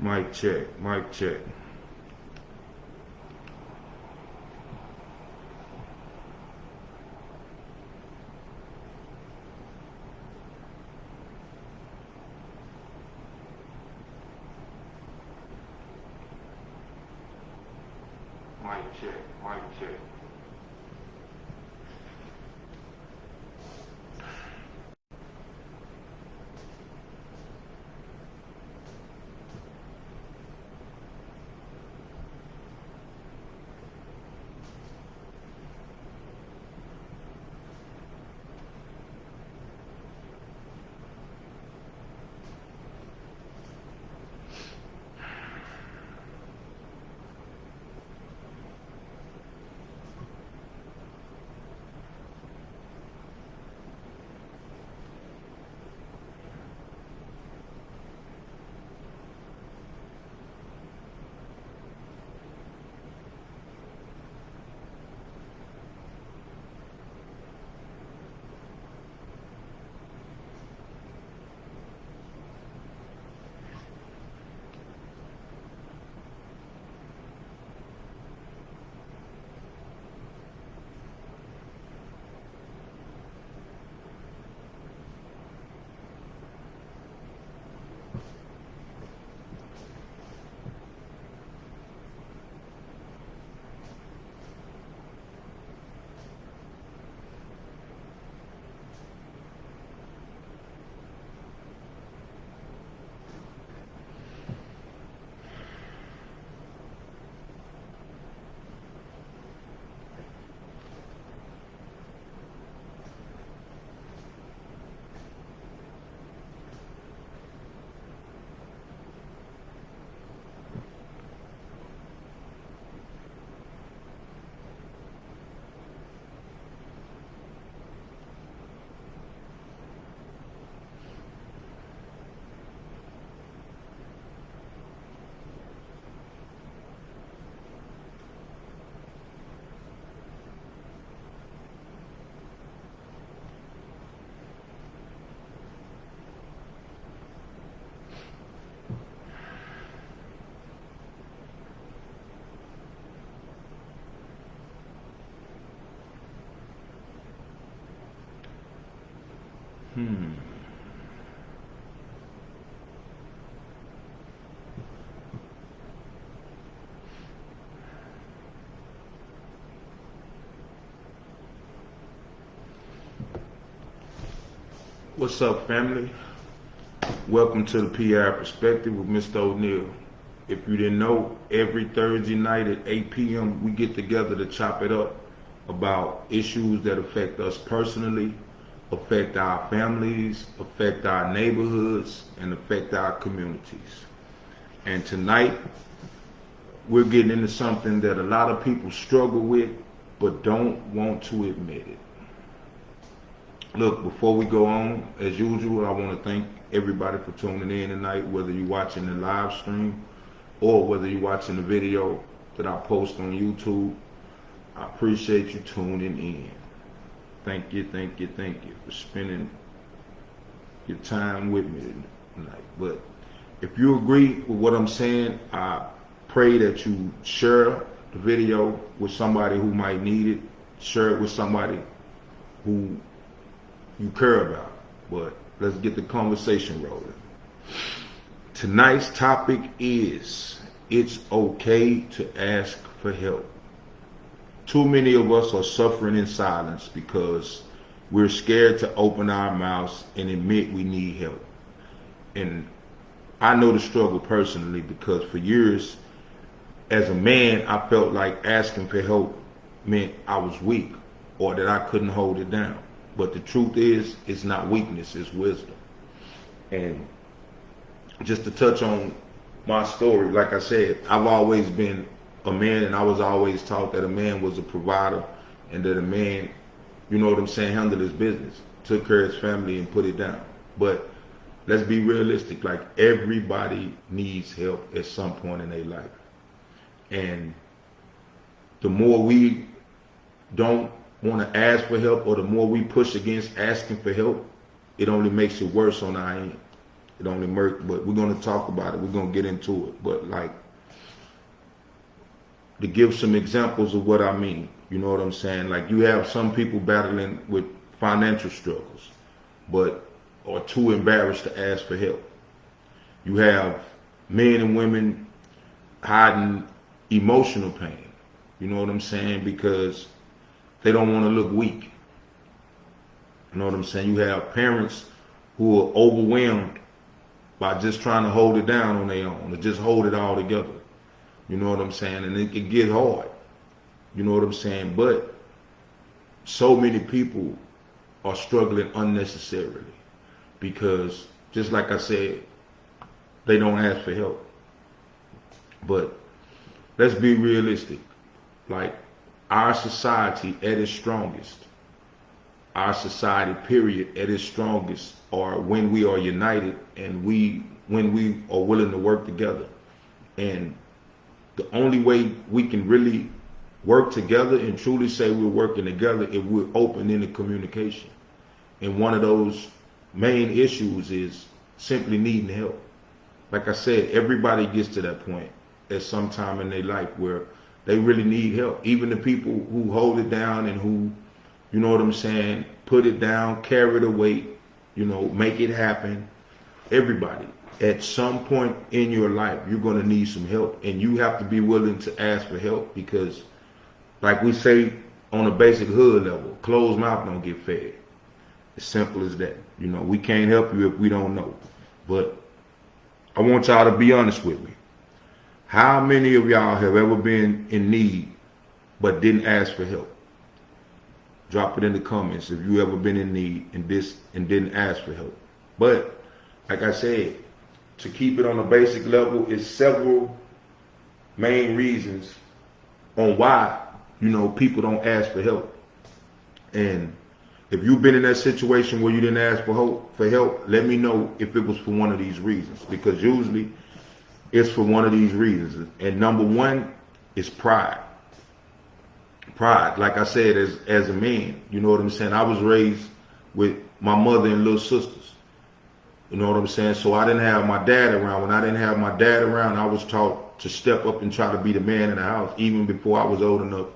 Mic check, mic check. Mic check, mic check. What's up, family? Welcome to the P-Ave Perspective with Mr. O'Neal. If you didn't know, every Thursday night at 8 p.m. we get together to chop it up about issues that affect us personally, affect our families, affect our neighborhoods, and affect our communities. And tonight, we're getting into something that a lot of people struggle with but don't want to admit it. Look, before we go on, as usual, I want to thank everybody for tuning in tonight, whether you're watching the live stream or whether you're watching the video that I post on YouTube. I appreciate you tuning in. Thank you for spending your time with me tonight. But if you agree with what I'm saying, I pray that you share the video with somebody who might need it. Share it with somebody who you care about. But let's get the conversation rolling. Tonight's topic is, it's okay to ask for help. Too many of us are suffering in silence because we're scared to open our mouths and admit we need help. And I know the struggle personally because for years, as a man, I felt like asking for help meant I was weak or that I couldn't hold it down. But the truth is, it's not weakness, it's wisdom. And just to touch on my story, like I said, I've always been a man, and I was always taught that a man was a provider and that a man, you know what I'm saying, handled his business, took care of his family and put it down. But let's be realistic, like everybody needs help at some point in their life. And the more we don't want to ask for help, or the more we push against asking for help, it only makes it worse on our end. It only murk, but we're gonna talk about it. We're gonna get into it. But like, to give some examples of what I mean, you know what I'm saying? Like, you have some people battling with financial struggles, but are too embarrassed to ask for help. You have men and women hiding emotional pain, you know what I'm saying? Because they don't want to look weak. You know what I'm saying? You have parents who are overwhelmed by just trying to hold it down on their own, or just hold it all together. You know what I'm saying? And it can get hard. You know what I'm saying? But so many people are struggling unnecessarily because, just like I said, they don't ask for help. But let's be realistic. Like, our society at its strongest, our society period at its strongest, are when we are united and when we are willing to work together. And the only way we can really work together and truly say we're working together if we're open in the communication. And one of those main issues is simply needing help. Like I said, everybody gets to that point at some time in their life where they really need help. Even the people who hold it down and who, you know what I'm saying, put it down, carry the weight, you know, make it happen. Everybody, at some point in your life, you're going to need some help, and you have to be willing to ask for help because, like we say on a basic hood level, closed mouth don't get fed. As simple as that. You know, we can't help you if we don't know. But I want y'all to be honest with me. How many of y'all have ever been in need but didn't ask for help? Drop it in the comments if you ever been in need and didn't ask for help. But like I said, to keep it on a basic level, is several main reasons on why, you know, people don't ask for help. And if you've been in that situation where you didn't ask for help, let me know if it was for one of these reasons, because usually it's for one of these reasons. And number one is pride. Pride, like I said, as a man, you know what I'm saying? I was raised with my mother and little sisters. You know what I'm saying? So I didn't have my dad around. When I didn't have my dad around, I was taught to step up and try to be the man in the house, even before I was old enough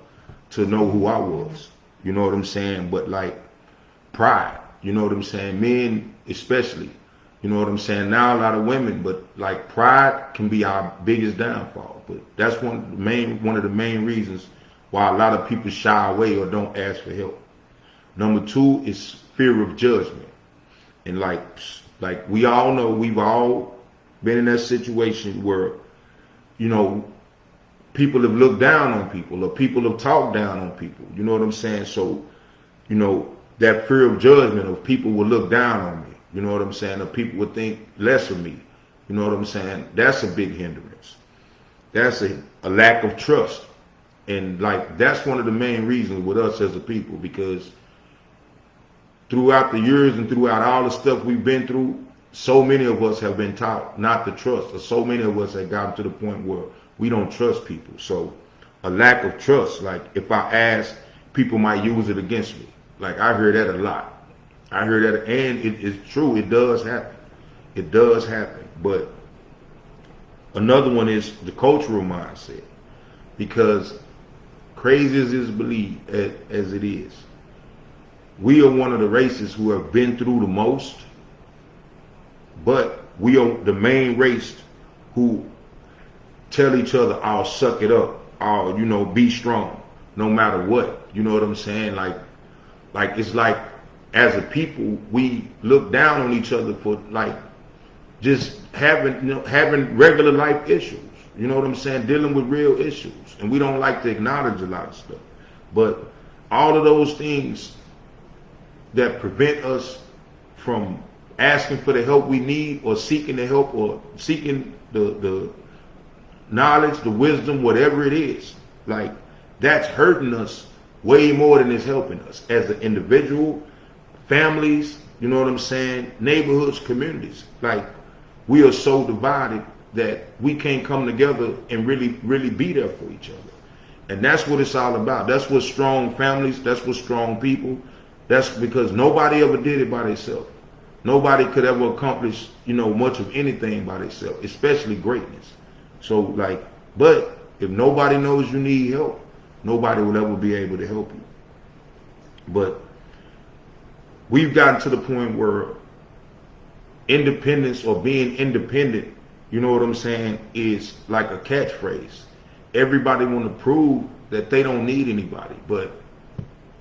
to know who I was. You know what I'm saying? But like, pride, you know what I'm saying? Men especially, you know what I'm saying? Now a lot of women, but like, pride can be our biggest downfall. But that's one of the main reasons why a lot of people shy away or don't ask for help. Number two is fear of judgment. And like we all know, we've all been in that situation where, you know, people have looked down on people, or people have talked down on people. You know what I'm saying? So, you know, that fear of judgment of people will look down on me. You know what I'm saying? Or people would think less of me. You know what I'm saying? That's a big hindrance. That's a lack of trust. And like, that's one of the main reasons with us as a people, because throughout the years and throughout all the stuff we've been through, so many of us have been taught not to trust, or so many of us have gotten to the point where we don't trust people. So a lack of trust, like if I ask, people might use it against me. Like, I hear that a lot. I hear that, and it's true. It does happen. It does happen. But another one is the cultural mindset, because crazy as is believed as it is, we are one of the races who have been through the most, but we are the main race who tell each other, I'll suck it up, I'll, you know, be strong, no matter what. You know what I'm saying? Like it's like, as a people, we look down on each other for like just having regular life issues. You know what I'm saying? Dealing with real issues. And we don't like to acknowledge a lot of stuff. But all of those things that prevent us from asking for the help we need, or seeking the help, or seeking the knowledge, the wisdom, whatever it is, like, that's hurting us way more than it's helping us as an individual, families, you know what I'm saying, neighborhoods, communities. Like, we are so divided that we can't come together and really be there for each other. And that's what it's all about. That's what strong families, that's what strong people, that's because nobody ever did it by themselves. Nobody could ever accomplish, much of anything by themselves, especially greatness. So like, but if nobody knows you need help, nobody will ever be able to help you. But we've gotten to the point where independence or being independent, you know what I'm saying, is like a catchphrase. Everybody want to prove that they don't need anybody, but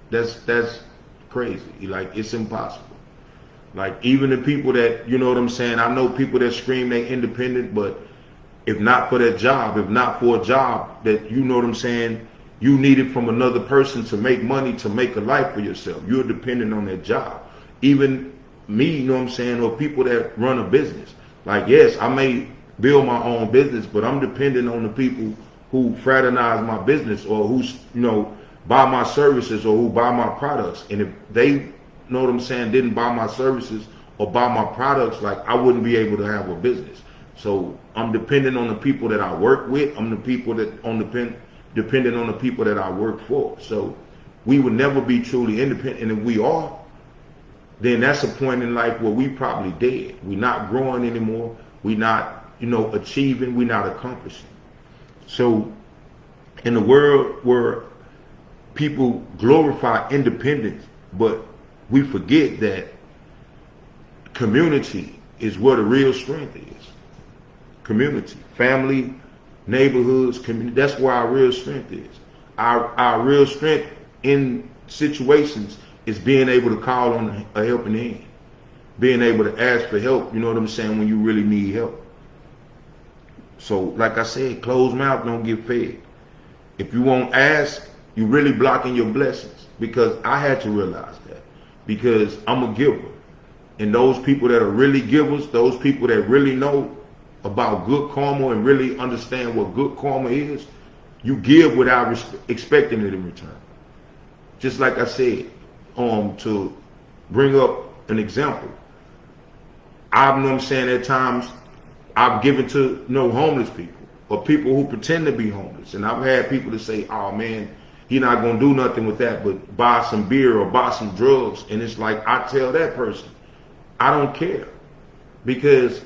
that's crazy. Like, it's impossible. Like, even the people that, you know what I'm saying, I know people that scream they independent, but if not for that job, if not for a job that, you know what I'm saying, you need it from another person to make money, to make a life for yourself, you're dependent on that job. Even me, you know what I'm saying, or people that run a business. Like, yes, I may build my own business, but I'm dependent on the people who fraternize my business, or who, buy my services, or who buy my products. And if they, you know what I'm saying, didn't buy my services or buy my products, like, I wouldn't be able to have a business. So I'm dependent on the people that I work with. I'm dependent on the people that I work for. So we would never be truly independent. And if we are, then that's a point in life where we probably dead. We're not growing anymore. We're not, achieving. We're not accomplishing. So in a world where people glorify independence, but we forget that community is where the real strength is. Community, family, neighborhoods, community, that's where our real strength is. Our real strength in situations is being able to call on a helping hand, being able to ask for help, you know what I'm saying, when you really need help. So like I said, closed mouth don't get fed. If you won't ask, you're really blocking your blessings. Because I had to realize that, because I'm a giver. And those people that are really givers, those people that really know about good karma and really understand what good karma is, you give without expecting it in return. Just like I said, to bring up an example, I know what I'm saying, at times I've given to homeless people, or people who pretend to be homeless. And I've had people to say, oh man, you're not going to do nothing with that but buy some beer or buy some drugs. And it's like, I tell that person, I don't care, because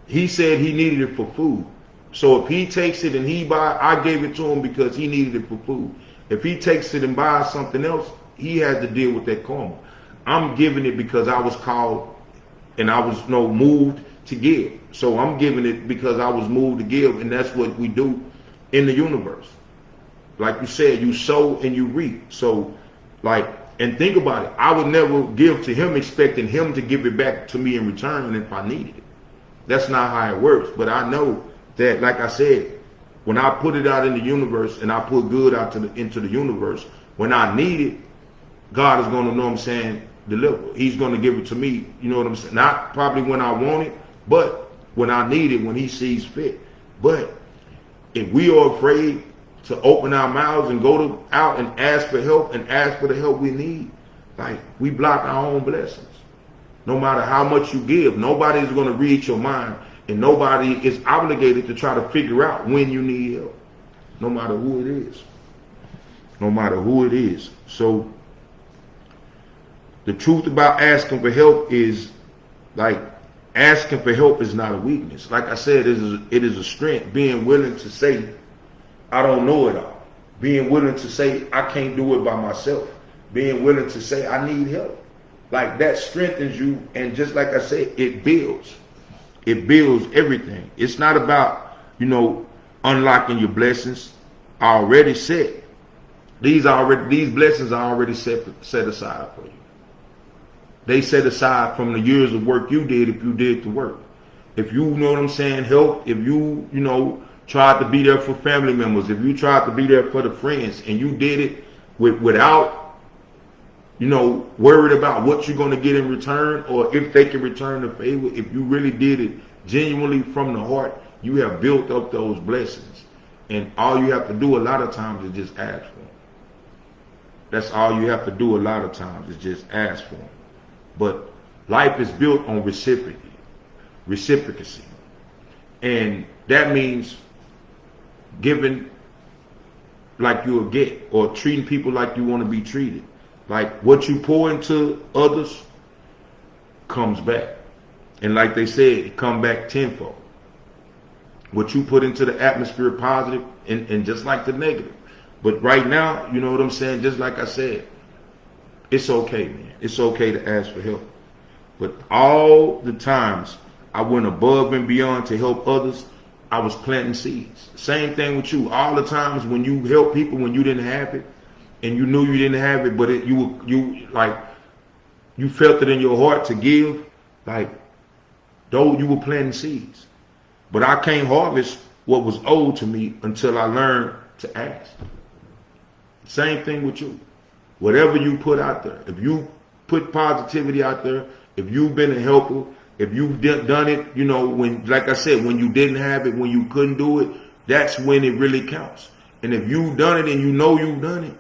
he said he needed it for food. So if he takes it and I gave it to him because he needed it for food. If he takes it and buys something else, he has to deal with that karma. I'm giving it because I was called and I was moved to give. So I'm giving it because I was moved to give, and that's what we do in the universe. Like you said, you sow and you reap. So and think about it, I would never give to him expecting him to give it back to me in return if I needed it. That's not how it works. But I know that, like I said, when I put it out in the universe and I put good out into the universe, when I need it, God is going to, know what I'm saying, deliver. He's going to give it to me, you know what I'm saying? Not probably when I want it, but when I need it, when he sees fit. But if we are afraid to open our mouths and go out and ask for help and ask for the help we need, like, we block our own blessings. No matter how much you give, nobody is going to read your mind, and nobody is obligated to try to figure out when you need help, no matter who it is. No matter who it is. So the truth about asking for help is, like, asking for help is not a weakness. Like I said, it is a strength. Being willing to say, I don't know it all. Being willing to say, I can't do it by myself. Being willing to say, I need help. Like, that strengthens you. And just like I said, it builds. It builds everything. It's not about, unlocking your blessings. Already set. These blessings are already set aside for you. They set aside from the years of work you did, if you did the work. If you, know what I'm saying, help, if you, tried to be there for family members, if you tried to be there for the friends, and you did it without, worried about what you're going to get in return, or if they can return the favor, if you really did it genuinely from the heart, you have built up those blessings. And all you have to do a lot of times is just ask for them. That's all you have to do a lot of times is just ask for them. But life is built on reciprocacy. And that means giving like you'll get, or treating people like you want to be treated. Like, what you pour into others comes back. And like they said, it come back tenfold. What you put into the atmosphere positive and just like the negative. But right now, you know what I'm saying? Just like I said, it's okay, man. It's okay to ask for help. But all the times I went above and beyond to help others, I was planting seeds. Same thing with you. All the times when you help people when you didn't have it, and you knew you didn't have it, but you felt it in your heart to give, like though you were planting seeds. But I can't harvest what was owed to me until I learned to ask. Same thing with you. Whatever you put out there, if you put positivity out there, if you've been a helper, if you've done it, you know, when, like I said, when you didn't have it, when you couldn't do it, that's when it really counts. And if you've done it and you know you've done it,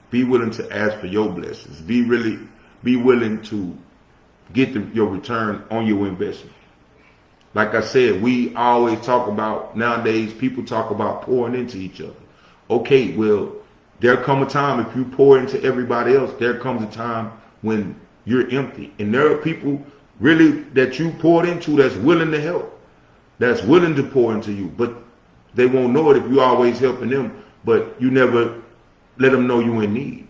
be willing to ask for your blessings. Be willing to get your return on your investment. Like I said, we always talk about, nowadays, people talk about pouring into each other. Okay, well, there comes a time if you pour into everybody else, there comes a time when you're empty. And there are people really that you poured into that's willing to help, that's willing to pour into you. But they won't know it if you're always helping them, but you never let them know you're in need.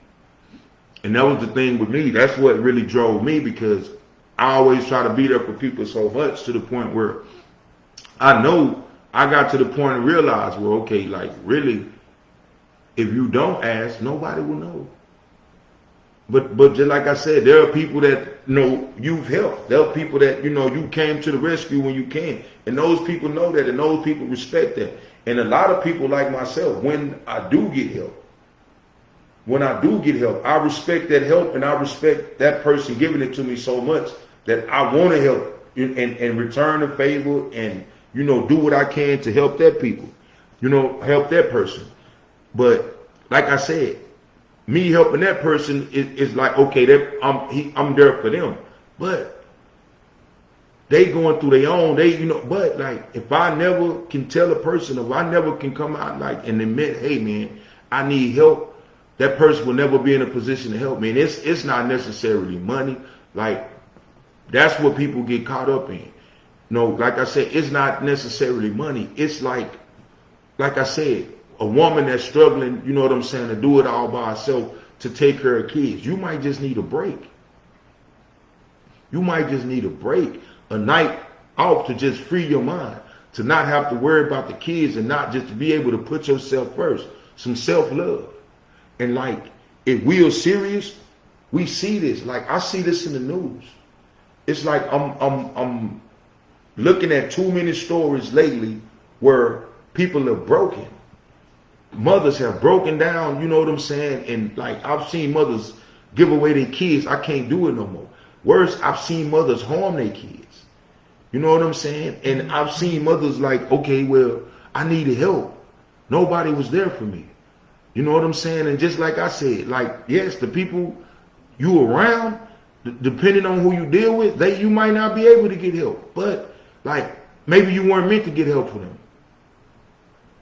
And that was the thing with me. That's what really drove me, because I always try to be there for people so much to the point where I know I got to the point to realize, well, okay, like really, if you don't ask, nobody will know. But just like I said, there are people that know you've helped. There are people that, you know, you came to the rescue when you can. And those people know that, and those people respect that. And a lot of people like myself, when I do get help, I respect that help, and I respect that person giving it to me so much that I want to help and return the favor and, you know, do what I can to help that people, you know, help that person. But like I said, me helping that person is like, okay, I'm there for them. But they going through their own, but like if I never can tell a person, if I never can come out like and admit, hey man, I need help, that person will never be in a position to help me. And it's not necessarily money. Like, that's what people get caught up in. No, like I said, it's not necessarily money. It's like I said, a woman that's struggling, you know what I'm saying, to do it all by herself, to take care of kids. You might just need a break. You might just need a break, a night off to just free your mind, to not have to worry about the kids and not just to be able to put yourself first. Some self-love. And like, if we are serious, we see this. Like, I see this in the news. It's like I'm looking at too many stories lately where people are broken. Mothers have broken down, you know what I'm saying? And like, I've seen mothers give away their kids. I can't do it no more. Worse, I've seen mothers harm their kids. You know what I'm saying? And I've seen mothers like, okay, well, I needed help. Nobody was there for me. You know what I'm saying? And just like I said, like, yes, the people you around, depending on who you deal with, you might not be able to get help. But like, maybe you weren't meant to get help from them.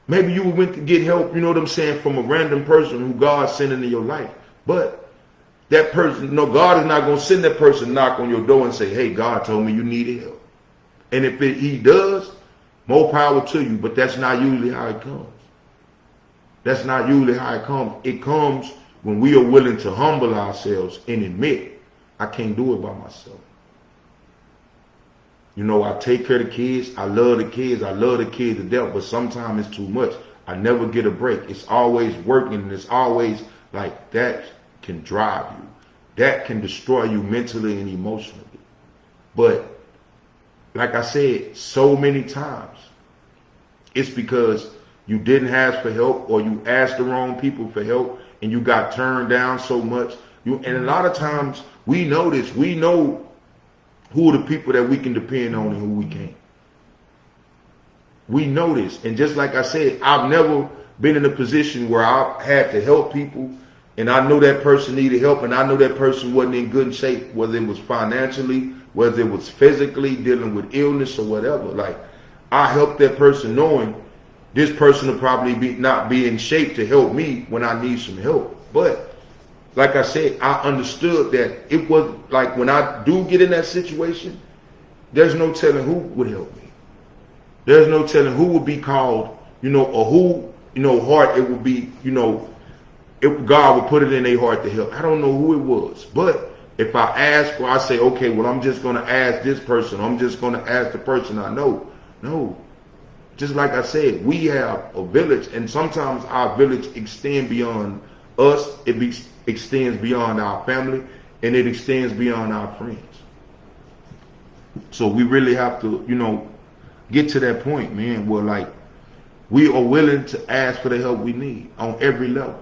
Maybe you were meant to get help, you know what I'm saying, from a random person who God sent into your life. But that person, no, God is not going to send that person knock on your door and say, hey, God told me you needed help. And if he does, more power to you. But that's not usually how it comes. That's not usually how it comes. It comes when we are willing to humble ourselves and admit, I can't do it by myself. You know, I take care of the kids. I love the kids. I love the kids to death. But sometimes it's too much. I never get a break. It's always working. And it's always like, that can drive you. That can destroy you mentally and emotionally. But like I said, so many times, it's because you didn't ask for help, or you asked the wrong people for help, and you got turned down so much. And a lot of times we know this. We know who are the people that we can depend on and who we can't. We know this. And just like I said, I've never been in a position where I had to help people, and I know that person needed help, and I know that person wasn't in good shape, whether it was financially, whether it was physically, dealing with illness or whatever. Like, I helped that person knowing this person will probably not be in shape to help me when I need some help. But like I said, I understood that it was like, when I do get in that situation, there's no telling who would help me. There's no telling who would be called, or who, heart it would be, if God would put it in their heart to help. I don't know who it was. But if I ask, or I say, okay, well, I'm just going to ask this person. I'm just going to ask the person I know. No. Just like I said, we have a village, and sometimes our village extends beyond us. It extends beyond our family, and it extends beyond our friends. So we really have to, get to that point, man, where like we are willing to ask for the help we need on every level.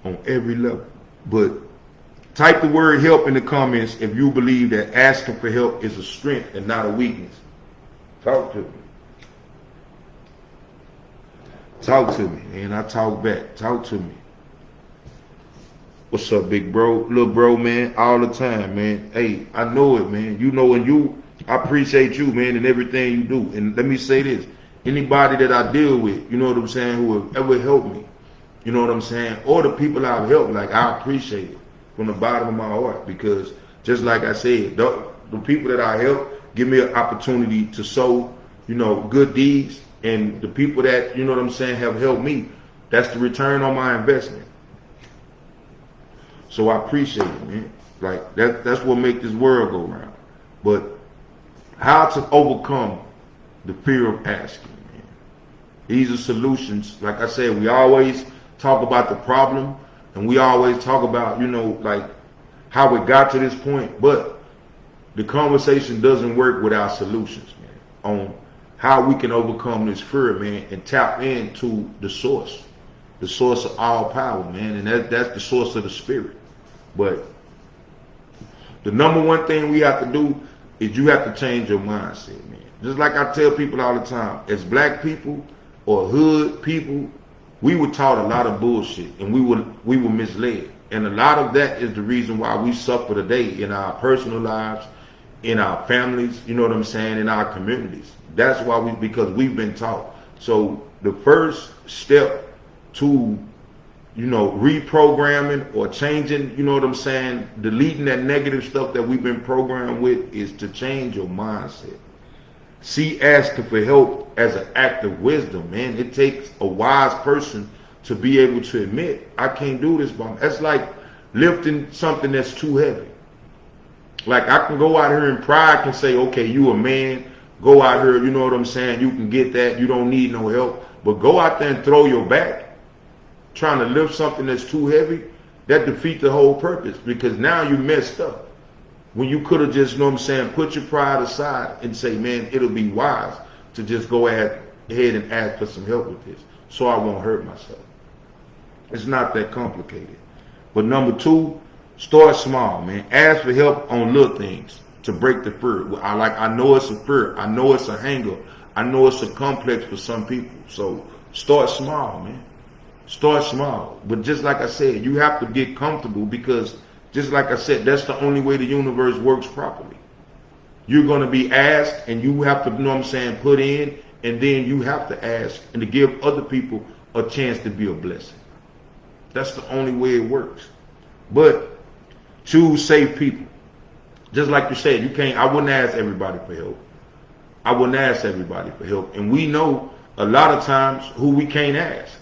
On every level. But type the word help in the comments if you believe that asking for help is a strength and not a weakness. Talk to me. Talk to me, man. I talk back. Talk to me. What's up, big bro? Little bro, man, all the time, man. Hey, I know it, man. I appreciate you, man, and everything you do. And let me say this. Anybody that I deal with, you know what I'm saying, who have ever helped me, you know what I'm saying, or the people I've helped, like, I appreciate it from the bottom of my heart, because just like I said, the people that I help give me an opportunity to sow, good deeds, and the people that, you know what I'm saying, have helped me, that's the return on my investment. So I appreciate it, man. Like, that's what makes this world go round. But how to overcome the fear of asking, man. These are solutions. Like I said, we always talk about the problem, and we always talk about, like how we got to this point. But the conversation doesn't work without solutions, man, on how we can overcome this fear, man, and tap into the source of all power, man, and that's the source of the spirit. But the number one thing we have to do is you have to change your mindset, man. Just like I tell people all the time, as black people or hood people, we were taught a lot of bullshit, and we were misled. And a lot of that is the reason why we suffer today in our personal lives, in our families, you know what I'm saying, in our communities. That's why because we've been taught. So the first step to, reprogramming or changing, you know what I'm saying, deleting that negative stuff that we've been programmed with, is to change your mindset. See asking for help as an act of wisdom, man. It takes a wise person to be able to admit, I can't do this, but that's like lifting something that's too heavy. Like, I can go out here in pride and say, okay, you a man, go out here, you know what I'm saying, you can get that, you don't need no help. But go out there and throw your back, trying to lift something that's too heavy, that defeats the whole purpose, because now you messed up. When you could have just, you know what I'm saying, put your pride aside and say, man, it'll be wise to just go ahead and ask for some help with this, so I won't hurt myself. It's not that complicated. But number two, start small, man. Ask for help on little things to break the fear. I know it's a fear. I know it's a hang-up. I know it's a complex for some people. So start small, man. Start small. But just like I said, you have to get comfortable, because just like I said, that's the only way the universe works properly. You're going to be asked, and you have to, you know what I'm saying, put in, and then you have to ask and to give other people a chance to be a blessing. That's the only way it works. But choose safe people. Just like you said, I wouldn't ask everybody for help. I wouldn't ask everybody for help. And we know a lot of times who we can't ask.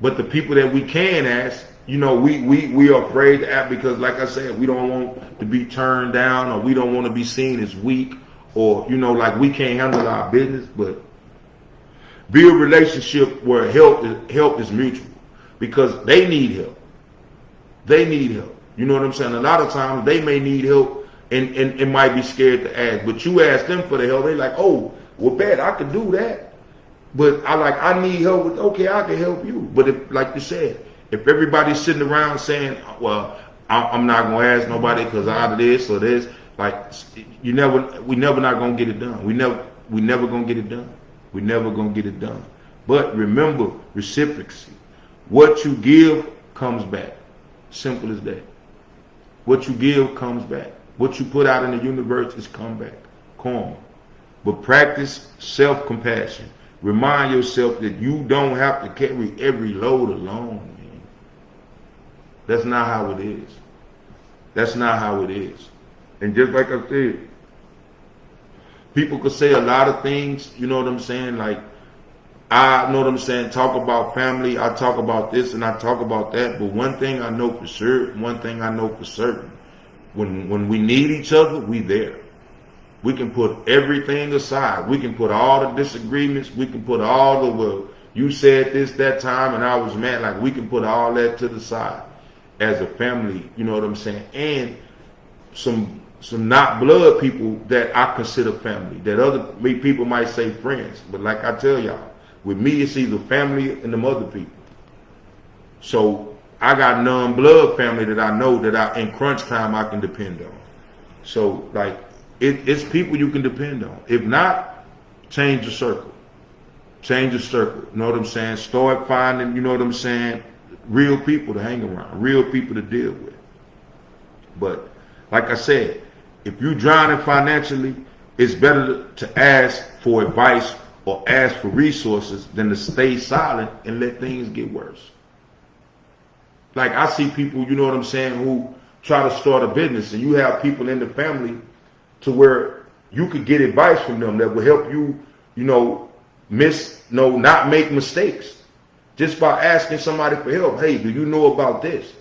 But the people that we can ask, we are afraid to ask, because like I said, we don't want to be turned down, or we don't want to be seen as weak, or, like we can't handle our business. But be a relationship where help is mutual, because they need help. They need help. You know what I'm saying? A lot of times they may need help and might be scared to ask. But you ask them for the help, they're like, oh, well, bet I could do that. But I need help with, okay, I can help you. But if, like you said, if everybody's sitting around saying, well, I'm not going to ask nobody because out of this or this, like, we never not going to get it done. We never going to get it done. We never going to get it done. But remember, reciprocity. What you give comes back. Simple as that. What you give comes back. What you put out in the universe is come back. Karma. But practice self-compassion. Remind yourself that you don't have to carry every load alone, man. That's not how it is. That's not how it is. And just like I said, People could say a lot of things, you know what I'm saying? Like, I know what I'm saying, talk about family, I talk about this and I talk about that, but one thing I know for sure, one thing I know for certain, when we need each other, we there. We can put everything aside. We can put all the disagreements, we can put all the, well, you said this that time and I was mad, like we can put all that to the side as a family, you know what I'm saying? And some not blood people that I consider family, that other people might say friends, but like I tell y'all, with me, it's either family and them other people. So I got non-blood family that I know that in crunch time I can depend on. So like it's people you can depend on. If not, change the circle. Change the circle. You know what I'm saying? Start finding, you know what I'm saying, real people to hang around, real people to deal with. But like I said, if you're drowning financially, it's better to ask for advice or ask for resources than to stay silent and let things get worse. Like I see people, you know what I'm saying, who try to start a business, and you have people in the family to where you could get advice from them that will help you, you know, not make mistakes. Just by asking somebody for help. Hey, do you know about this?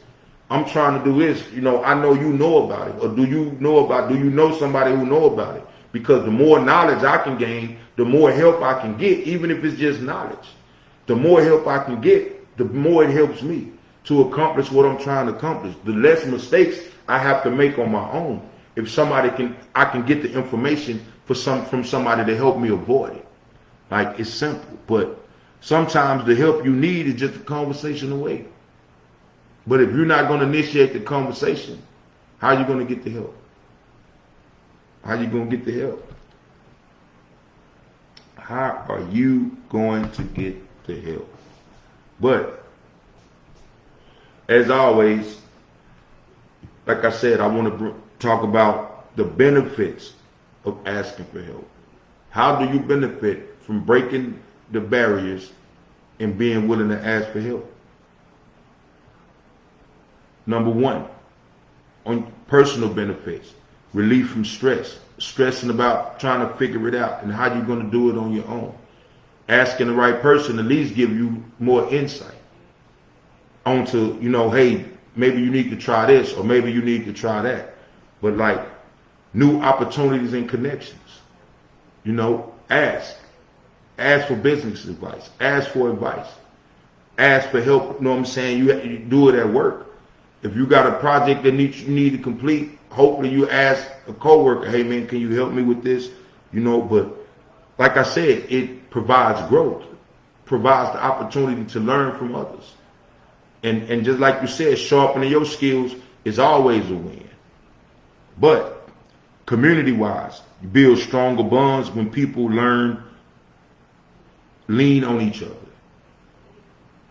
I'm trying to do this. You know, I know you know about it. Or do you know somebody who know about it? Because the more knowledge I can gain, the more help I can get, even if it's just knowledge. The more help I can get, the more it helps me to accomplish what I'm trying to accomplish. The less mistakes I have to make on my own. If I can get the information from somebody to help me avoid it. Like, it's simple. But sometimes the help you need is just a conversation away. But if you're not going to initiate the conversation, how are you going to get the help? How are you going to get the help? How are you going to get the help? But, as always, like I said, I want to talk about the benefits of asking for help. How do you benefit from breaking the barriers and being willing to ask for help? Number one, on personal benefits, relief from stress, stressing about trying to figure it out and how you're going to do it on your own. Asking the right person at least give you more insight onto, you know, hey, maybe you need to try this or maybe you need to try that. But like new opportunities and connections, you know, ask for business advice, ask for advice, ask for help. You know what I'm saying? You do it at work. If you got a project that you need to complete, hopefully you ask a coworker, hey man, can you help me with this? You know, but like I said, it provides growth, provides the opportunity to learn from others. And just like you said, sharpening your skills is always a win. But community-wise, you build stronger bonds when people lean on each other.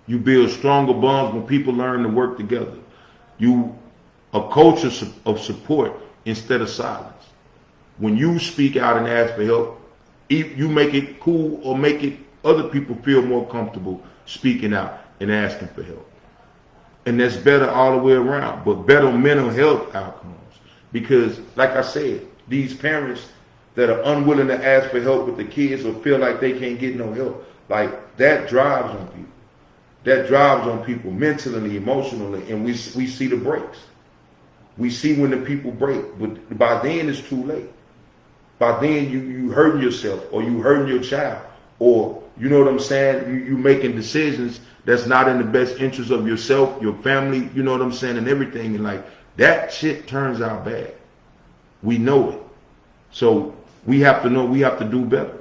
You build stronger bonds when people learn to work together. A culture of support instead of silence. When you speak out and ask for help, you make it cool or make it other people feel more comfortable speaking out and asking for help. And that's better all the way around, but better mental health outcomes. Because, like I said, these parents that are unwilling to ask for help with the kids or feel like they can't get no help, like that drives on people. That drives on people mentally, emotionally, and we see the breaks. We see when the people break, but by then it's too late. By then you hurting yourself or you hurting your child or, you know what I'm saying, you making decisions that's not in the best interest of yourself, your family, you know what I'm saying, and everything. And like that shit turns out bad. We know it. So we have to know we have to do better.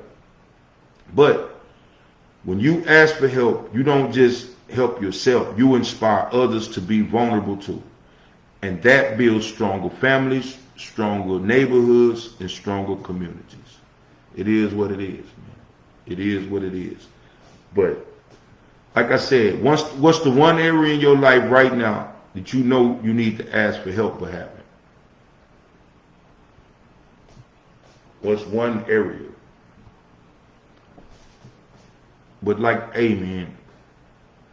But when you ask for help, you don't just help yourself. You inspire others to be vulnerable too. And that builds stronger families, stronger neighborhoods, and stronger communities. It is what it is, man. It is what it is. But like I said, what's the one area in your life right now that you know you need to ask for help for having? What's one area? But like, hey man,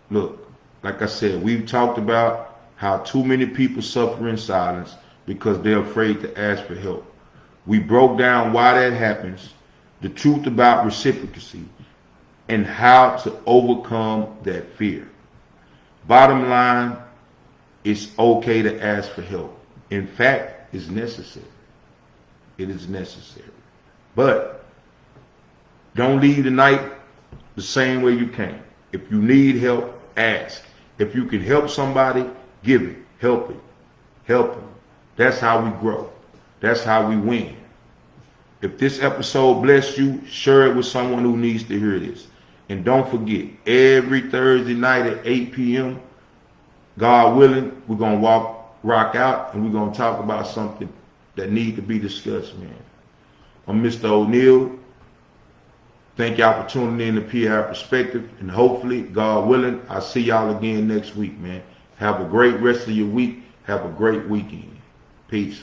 look, like I said, we've talked about how too many people suffer in silence because they're afraid to ask for help. We broke down why that happens, the truth about reciprocacy, and how to overcome that fear. Bottom line, it's okay to ask for help. In fact, it's necessary. It is necessary. But don't leave the night the same way you came. If you need help, ask. If you can help somebody, give it. Help it. Help them. That's how we grow. That's how we win. If this episode blessed you, share it with someone who needs to hear this. And don't forget, every Thursday night at 8 p.m., God willing, we're going to rock out, and we're going to talk about something that need to be discussed, man. I'm Mr. O'Neal. Thank y'all for tuning in to P-Ave Perspective, and hopefully, God willing, I'll see y'all again next week, man. Have a great rest of your week. Have a great weekend. Peace.